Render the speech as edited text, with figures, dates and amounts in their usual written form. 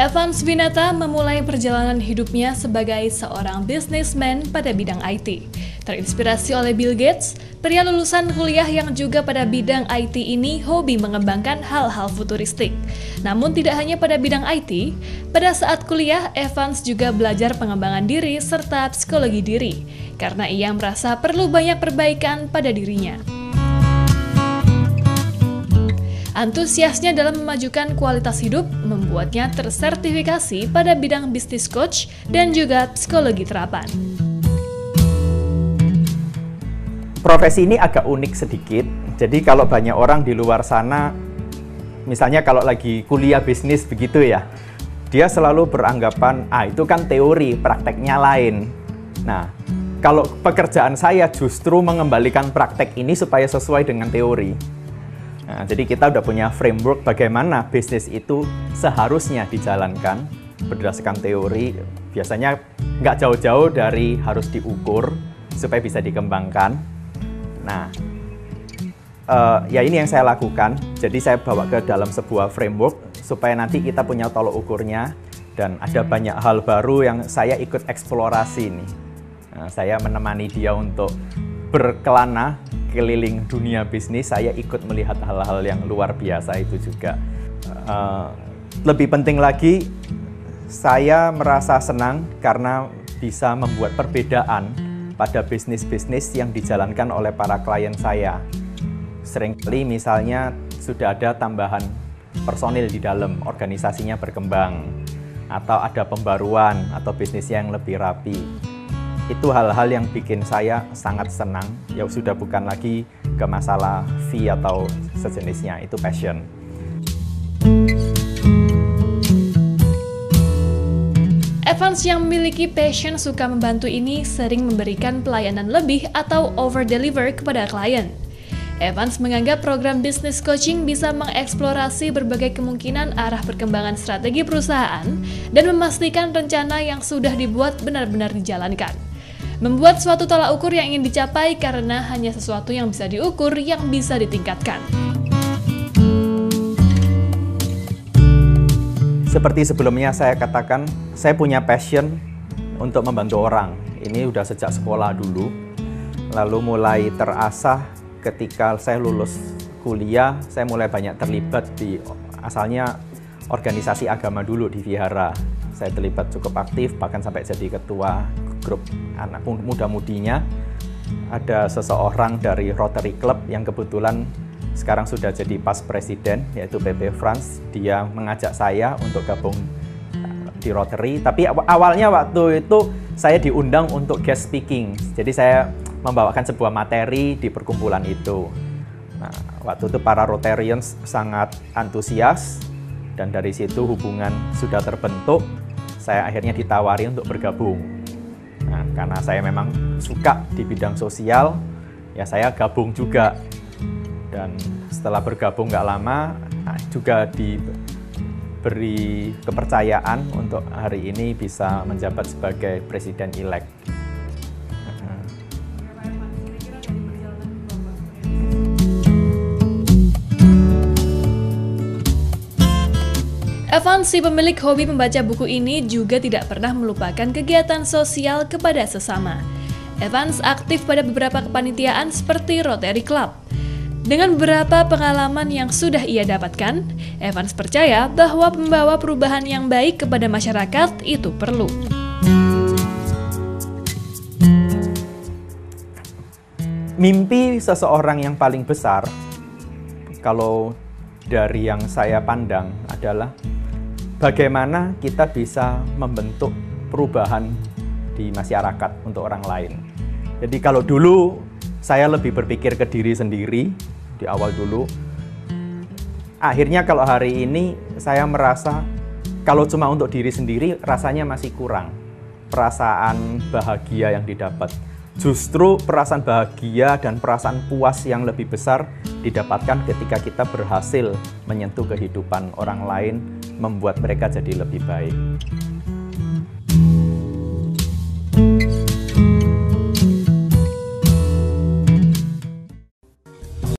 Evans Winata memulai perjalanan hidupnya sebagai seorang bisnismen pada bidang IT. Terinspirasi oleh Bill Gates, pria lulusan kuliah yang juga pada bidang IT ini hobi mengembangkan hal-hal futuristik. Namun tidak hanya pada bidang IT, pada saat kuliah Evans juga belajar pengembangan diri serta psikologi diri, karena ia merasa perlu banyak perbaikan pada dirinya. Antusiasnya dalam memajukan kualitas hidup membuatnya tersertifikasi pada bidang bisnis coach dan juga psikologi terapan. Profesi ini agak unik sedikit, jadi kalau banyak orang di luar sana, misalnya kalau lagi kuliah bisnis begitu ya, dia selalu beranggapan, itu kan teori, prakteknya lain. Nah, kalau pekerjaan saya justru mengembalikan praktek ini supaya sesuai dengan teori. Nah, jadi kita udah punya framework bagaimana bisnis itu seharusnya dijalankan berdasarkan teori. Biasanya nggak jauh-jauh dari harus diukur supaya bisa dikembangkan. Nah, ya ini yang saya lakukan. Jadi saya bawa ke dalam sebuah framework supaya nanti kita punya tolok ukurnya dan ada banyak hal baru yang saya ikut eksplorasi nih. Nah, saya menemani dia untuk berkelana keliling dunia bisnis, saya ikut melihat hal-hal yang luar biasa itu juga. Lebih penting lagi, saya merasa senang karena bisa membuat perbedaan pada bisnis-bisnis yang dijalankan oleh para klien saya. Seringkali misalnya sudah ada tambahan personil di dalam, organisasinya berkembang, atau ada pembaruan, atau bisnisnya yang lebih rapi. Itu hal-hal yang bikin saya sangat senang, ya sudah bukan lagi ke masalah fee atau sejenisnya, itu passion. Evans yang memiliki passion suka membantu ini sering memberikan pelayanan lebih atau over-deliver kepada klien. Evans menganggap program business coaching bisa mengeksplorasi berbagai kemungkinan arah perkembangan strategi perusahaan dan memastikan rencana yang sudah dibuat benar-benar dijalankan. Membuat suatu tolak ukur yang ingin dicapai karena hanya sesuatu yang bisa diukur yang bisa ditingkatkan. Seperti sebelumnya saya katakan, saya punya passion untuk membantu orang. Ini udah sejak sekolah dulu, lalu mulai terasah ketika saya lulus kuliah, saya mulai banyak terlibat di asalnya organisasi agama dulu di Vihara. Saya terlibat cukup aktif, bahkan sampai jadi ketua grup anak muda-mudinya. Ada seseorang dari Rotary Club yang kebetulan sekarang sudah jadi pas presiden, yaitu PP France. Dia mengajak saya untuk gabung di Rotary, tapi awalnya waktu itu saya diundang untuk guest speaking. Jadi saya membawakan sebuah materi di perkumpulan itu. Nah, waktu itu para Rotarians sangat antusias, dan dari situ hubungan sudah terbentuk. Saya akhirnya ditawari untuk bergabung. Nah, karena saya memang suka di bidang sosial, ya saya gabung juga. Dan setelah bergabung nggak lama, juga diberi kepercayaan untuk hari ini bisa menjabat sebagai presiden-elect. Evans, si pemilik hobi membaca buku ini, juga tidak pernah melupakan kegiatan sosial kepada sesama. Evans aktif pada beberapa kepanitiaan seperti Rotary Club. Dengan beberapa pengalaman yang sudah ia dapatkan, Evans percaya bahwa membawa perubahan yang baik kepada masyarakat itu perlu. Mimpi seseorang yang paling besar, kalau dari yang saya pandang, adalah bagaimana kita bisa membentuk perubahan di masyarakat untuk orang lain. Jadi kalau dulu saya lebih berpikir ke diri sendiri di awal dulu, akhirnya kalau hari ini saya merasa kalau cuma untuk diri sendiri rasanya masih kurang perasaan bahagia yang didapat. Justru perasaan bahagia dan perasaan puas yang lebih besar didapatkan ketika kita berhasil menyentuh kehidupan orang lain, membuat mereka jadi lebih baik.